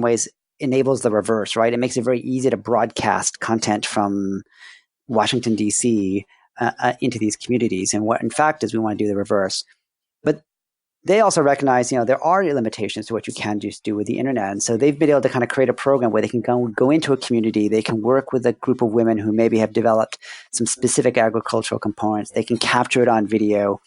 ways enables the reverse, right? It makes it very easy to broadcast content from Washington, D.C. Into these communities. And what, in fact, is we want to do the reverse. But they also recognize, there are limitations to what you can just do with the internet. And so they've been able to kind of create a program where they can go into a community. They can work with a group of women who maybe have developed some specific agricultural components. They can capture it on video.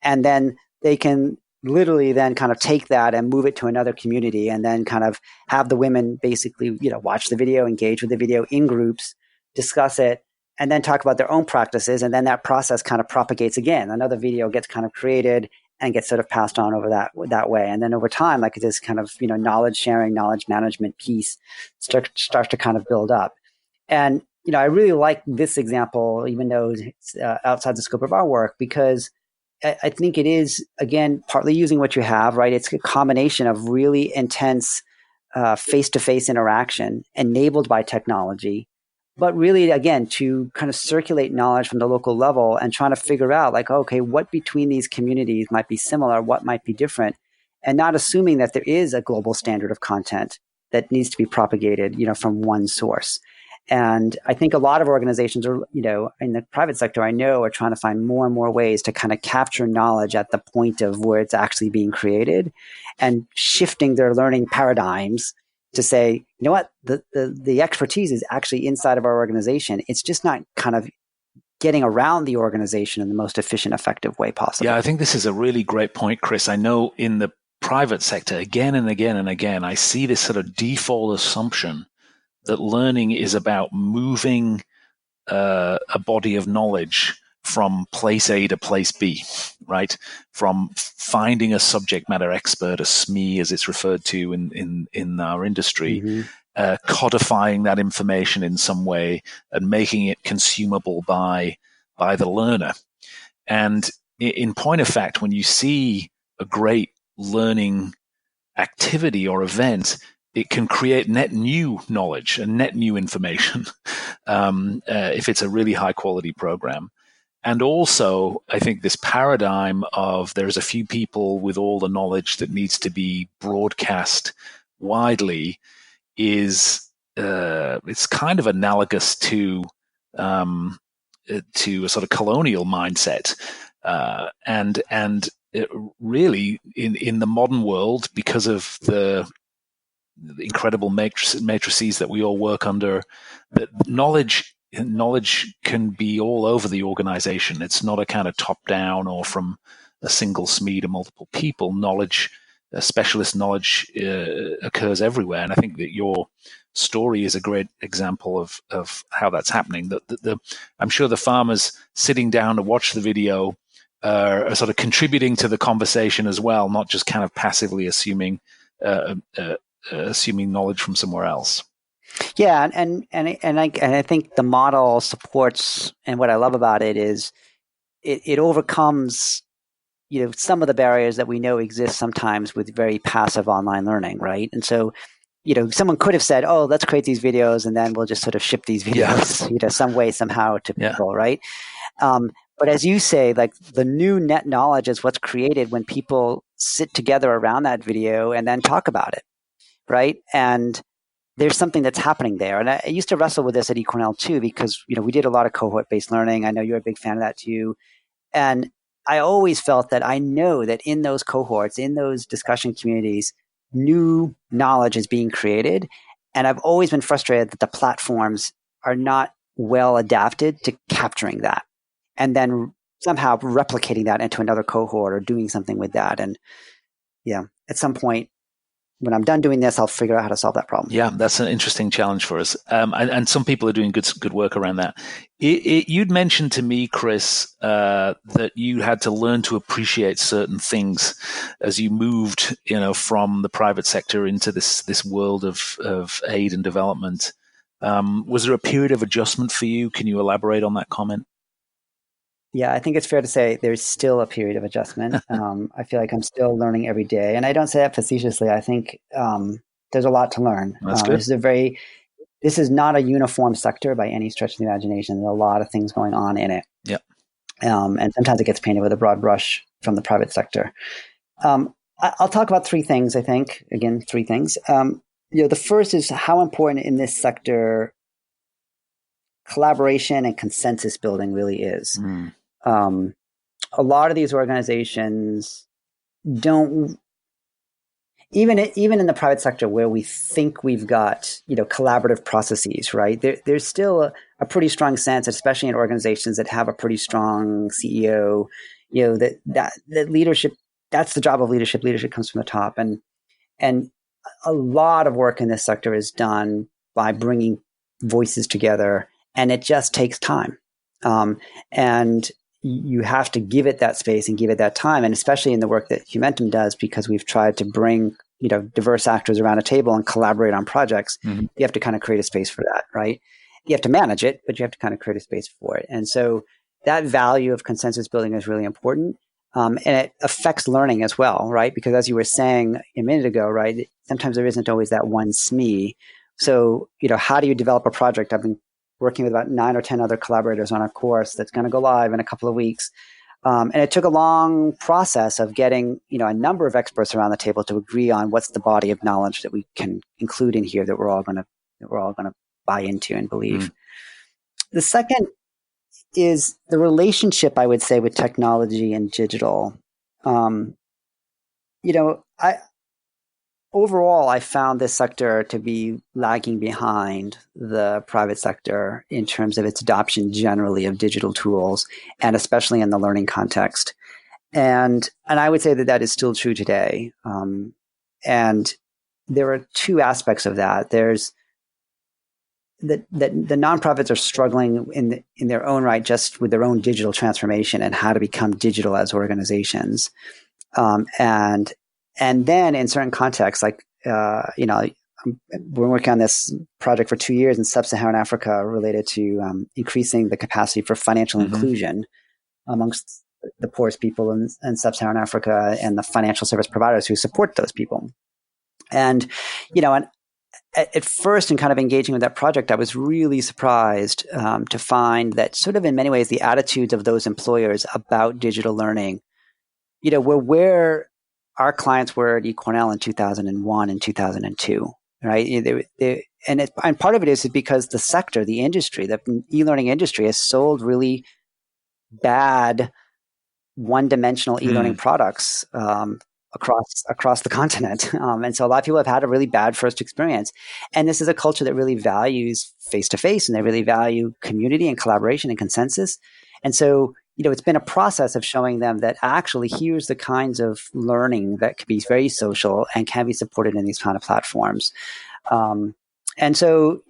And then they can literally then kind of take that and move it to another community and then kind of have the women basically, watch the video, engage with the video in groups, discuss it, and then talk about their own practices. And then that process kind of propagates again. Another video gets kind of created and gets sort of passed on over that way. And then over time, like this kind of, knowledge sharing, knowledge management piece starts to kind of build up. And, I really like this example, even though it's outside the scope of our work, because I think it is, again, partly using what you have, right? It's a combination of really intense face-to-face interaction enabled by technology, but really, again, to kind of circulate knowledge from the local level and trying to figure out, like, okay, what between these communities might be similar, what might be different, and not assuming that there is a global standard of content that needs to be propagated, from one source. And I think a lot of organizations are, in the private sector, I know, are trying to find more and more ways to kind of capture knowledge at the point of where it's actually being created and shifting their learning paradigms to say, you know what, the expertise is actually inside of our organization. It's just not kind of getting around the organization in the most efficient, effective way possible. Yeah, I think this is a really great point, Chris. I know in the private sector, again and again and again, I see this sort of default assumption that learning is about moving a body of knowledge from place A to place B, right? From finding a subject matter expert, a SME as it's referred to in our industry, codifying that information in some way and making it consumable by the learner. And in point of fact, when you see a great learning activity or event, it can create net new knowledge and net new information if it's a really high quality program. And also, I think this paradigm of there's a few people with all the knowledge that needs to be broadcast widely is it's kind of analogous to a sort of colonial mindset, and it really in the modern world, because of the incredible matrices that we all work under, that knowledge can be all over the organization. It's not a kind of top down or from a single SME to multiple people. Specialist knowledge occurs everywhere. And I think that your story is a great example of how that's happening. I'm sure the farmers sitting down to watch the video are sort of contributing to the conversation as well, not just kind of passively assuming knowledge from somewhere else. Yeah, and I think the model supports, and what I love about it is it overcomes, some of the barriers that we know exist sometimes with very passive online learning, right? And so, someone could have said, "Oh, let's create these videos, and then we'll just sort of ship these videos, some way, somehow to people," right? But as you say, like the new net knowledge is what's created when people sit together around that video and then talk about it. Right. And there's something that's happening there. And I used to wrestle with this at eCornell too, because, we did a lot of cohort-based learning. I know you're a big fan of that too. And I always felt that I know that in those cohorts, in those discussion communities, new knowledge is being created. And I've always been frustrated that the platforms are not well adapted to capturing that and then somehow replicating that into another cohort or doing something with that. And at some point, when I'm done doing this, I'll figure out how to solve that problem. Yeah, that's an interesting challenge for us. And some people are doing good work around that. You'd mentioned to me, Chris, that you had to learn to appreciate certain things as you moved, from the private sector into this world of aid and development. Was there a period of adjustment for you? Can you elaborate on that comment? Yeah, I think it's fair to say there's still a period of adjustment. I feel like I'm still learning every day. And I don't say that facetiously. I think there's a lot to learn. That's good. This is not a uniform sector by any stretch of the imagination. There are a lot of things going on in it. Yep. And sometimes it gets painted with a broad brush from the private sector. I'll talk about three things, I think. Again, three things. the first is how important in this sector collaboration and consensus building really is. Mm. Um, a lot of these organizations don't even in the private sector where we think we've got collaborative processes, right? There's still a pretty strong sense, especially in organizations that have a pretty strong CEO, that leadership, that's the job of leadership. Leadership comes from the top, and a lot of work in this sector is done by bringing voices together, and it just takes time. And you have to give it that space and give it that time. And especially in the work that Humentum does, because we've tried to bring diverse actors around a table and collaborate on projects, Mm-hmm. you have to kind of create a space for that, right? You have to manage it, but you have to kind of create a space for it. And so that value of consensus building is really important. And it affects learning as well, right? Because as you were saying a minute ago, right, sometimes there isn't always that one SME. So, how do you develop a project? I've been working with about 9 or 10 other collaborators on a course that's going to go live in a couple of weeks. And it took a long process of getting, a number of experts around the table to agree on what's the body of knowledge that we can include in here that we're all going to buy into and believe. Mm. The second is the relationship, I would say, with technology and digital. Overall, I found this sector to be lagging behind the private sector in terms of its adoption generally of digital tools, and especially in the learning context. And I would say that is still true today. And there are two aspects of that. There's that the nonprofits are struggling in their own right, just with their own digital transformation and how to become digital as organizations. And then in certain contexts, like, we're working on this project for 2 years in sub-Saharan Africa related to increasing the capacity for financial inclusion amongst the poorest people in sub-Saharan Africa and the financial service providers who support those people. And, at first, in kind of engaging with that project, I was really surprised to find that sort of in many ways the attitudes of those employers about digital learning, were where our clients were at eCornell in 2001 and 2002, right? And part of it is because the sector, the industry, the e-learning industry has sold really bad one-dimensional e-learning products across the continent. And so a lot of people have had a really bad first experience. And this is a culture that really values face-to-face, and they really value community and collaboration and consensus. And so, it's been a process of showing them that actually here's the kinds of learning that can be very social and can be supported in these kind of platforms. And so,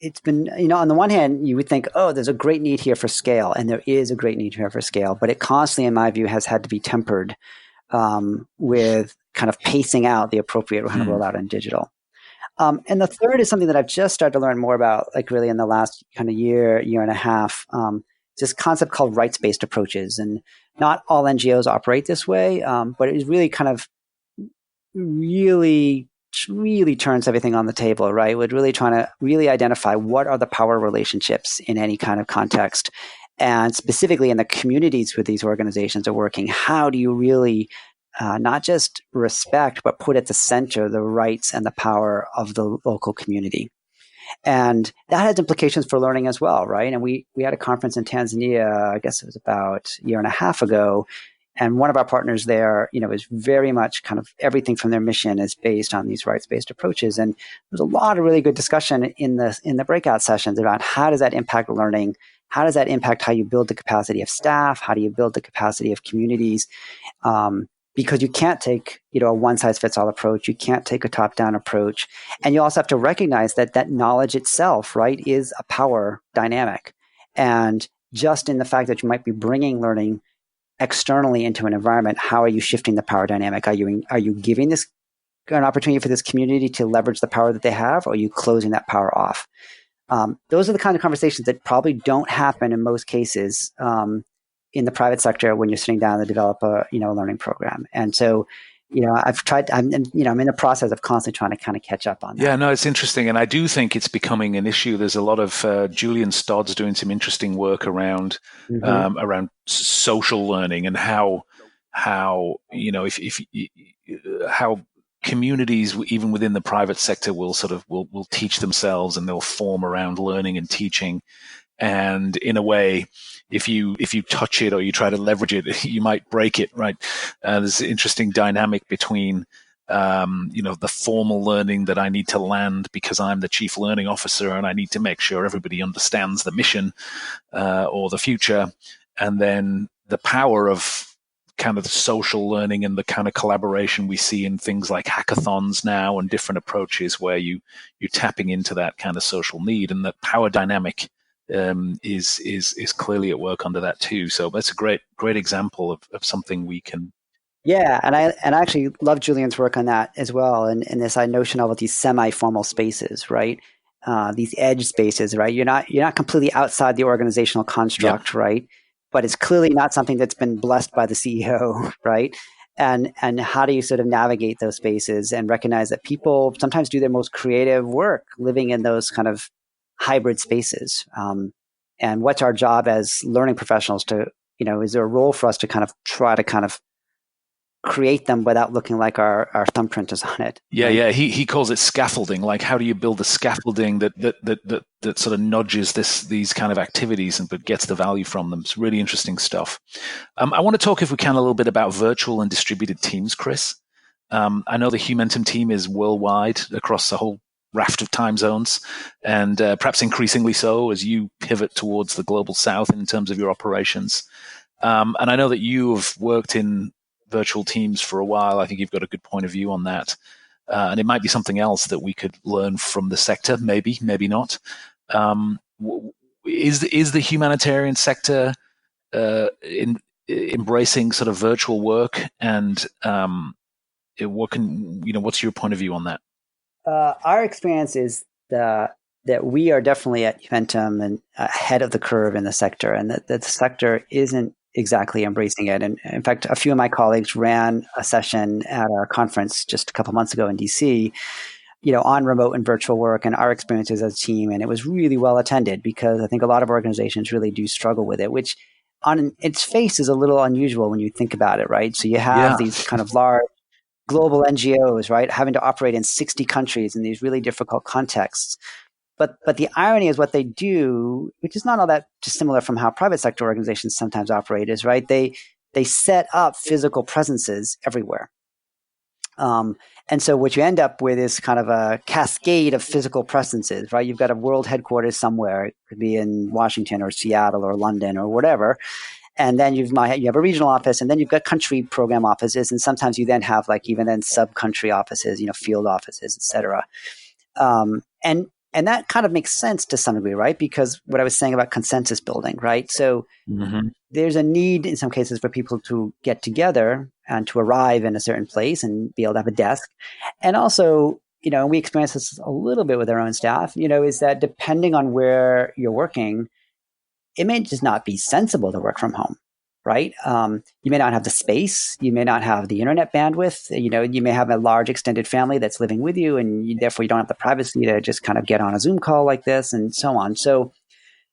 it's been, on the one hand, you would think, oh, there's a great need here for scale, and there is a great need here for scale, but it constantly, in my view, has had to be tempered with kind of pacing out the appropriate kind of rollout in digital. And the third is something that I've just started to learn more about, like really in the last kind of year and a half, this concept called rights-based approaches. And not all NGOs operate this way, but it is really kind of really turns everything on the table, right? We're really trying to really identify what are the power relationships in any kind of context. And specifically in the communities where these organizations are working, how do you really not just respect, but put at the center the rights and the power of the local community? And that has implications for learning as well, right? And we had a conference in Tanzania, I guess it was about a year and a half ago. And one of our partners there, is very much kind of everything from their mission is based on these rights-based approaches. And there's a lot of really good discussion in the breakout sessions about how does that impact learning? How does that impact how you build the capacity of staff? How do you build the capacity of communities? Because you can't take, a one-size-fits-all approach. You can't take a top-down approach. And you also have to recognize that knowledge itself, right, is a power dynamic. And just in the fact that you might be bringing learning externally into an environment, how are you shifting the power dynamic? Are you giving this an opportunity for this community to leverage the power that they have, or are you closing that power off? Those are the kind of conversations that probably don't happen in most cases in the private sector when you're sitting down to develop a learning program. And so, I've tried. I'm in the process of constantly trying to kind of catch up on that. Yeah, no, it's interesting, and I do think it's becoming an issue. There's a lot of Julian Stodd's doing some interesting work around around social learning and how how communities, even within the private sector, will teach themselves, and they'll form around learning and teaching. And in a way, if you touch it or you try to leverage it, you might break it, right? There's an interesting dynamic between the formal learning that I need to land because I'm the chief learning officer and I need to make sure everybody understands the mission or the future, and then the power of kind of the social learning and the kind of collaboration we see in things like hackathons now and different approaches where you're tapping into that kind of social need, and that power dynamic is clearly at work under that too. So that's a great example of something we can. Yeah, and I actually love Julian's work on that as well, and this notion of these semi-formal spaces, right? These edge spaces, right? You're not completely outside the organizational construct, yeah, right? But it's clearly not something that's been blessed by the CEO, right? And how do you sort of navigate those spaces and recognize that people sometimes do their most creative work living in those kind of hybrid spaces? And what's our job as learning professionals to, is there a role for us to kind of try to kind of create them without looking like our thumbprint is on it? Yeah, right? Yeah. He calls it scaffolding. Like, how do you build the scaffolding that sort of nudges these kind of activities but gets the value from them? It's really interesting stuff. I want to talk, if we can, a little bit about virtual and distributed teams, Chris. I know the Humentum team is worldwide across the whole raft of time zones, and perhaps increasingly so as you pivot towards the global south in terms of your operations. And I know that you have worked in virtual teams for a while. I think you've got a good point of view on that. And it might be something else that we could learn from the sector, maybe not. Is the humanitarian sector embracing sort of virtual work, and what's your point of view on that? Our experience is that we are definitely at Humentum and ahead of the curve in the sector, and that the sector isn't exactly embracing it. And in fact, a few of my colleagues ran a session at our conference just a couple months ago in DC, on remote and virtual work and our experiences as a team. And it was really well attended because I think a lot of organizations really do struggle with it, which on its face is a little unusual when you think about it, right? So you have these kind of large global NGOs, right, having to operate in 60 countries in these really difficult contexts. But the irony is what they do, which is not all that dissimilar from how private sector organizations sometimes operate, is, right, they set up physical presences everywhere. And so what you end up with is kind of a cascade of physical presences, right? You've got a world headquarters somewhere. It could be in Washington or Seattle or London or whatever. And then you have a regional office, and then you've got country program offices, and sometimes you then have sub-country offices, field offices, et cetera. And that kind of makes sense to some degree, right? Because what I was saying about consensus building, right? So there's a need in some cases for people to get together and to arrive in a certain place and be able to have a desk. And also, we experience this a little bit with our own staff, is that depending on where you're working, it may just not be sensible to work from home, right? You may not have the space. You may not have the internet bandwidth. You may have a large extended family that's living with you, and therefore you don't have the privacy to just kind of get on a Zoom call like this and so on. So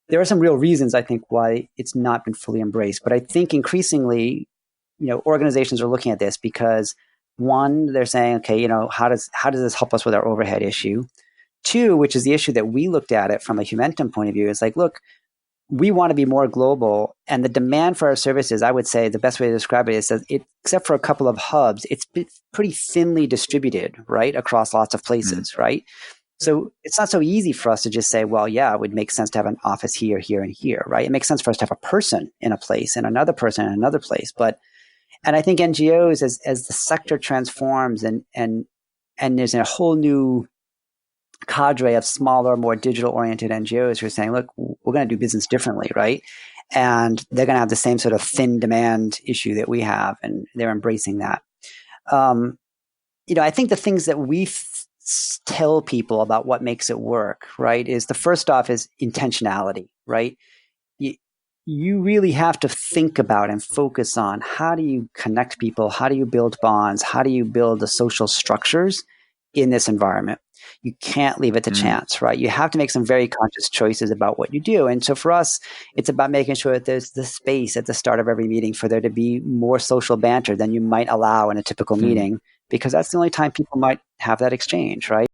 there are some real reasons, I think, why it's not been fully embraced. But I think increasingly, organizations are looking at this because, one, they're saying, okay, how does this help us with our overhead issue? Two, which is the issue that we looked at it from a Humentum point of view, is like, look, we want to be more global, and the demand for our services, I would say the best way to describe it is that except for a couple of hubs, it's pretty thinly distributed, right, across lots of places, right? So it's not so easy for us to just say, well, yeah, it would make sense to have an office here, here, and here, right? It makes sense for us to have a person in a place and another person in another place. And I think NGOs, as the sector transforms and there's a whole new cadre of smaller, more digital-oriented NGOs who are saying, look, we're going to do business differently, right? And they're going to have the same sort of thin demand issue that we have, and they're embracing that. I think the things that we tell people about what makes it work, right, is the first off is intentionality, right? You really have to think about and focus on how do you connect people, how do you build bonds, how do you build the social structures in this environment. You can't leave it to chance, right? You have to make some very conscious choices about what you do. And so for us, it's about making sure that there's the space at the start of every meeting for there to be more social banter than you might allow in a typical meeting because that's the only time people might have that exchange, right?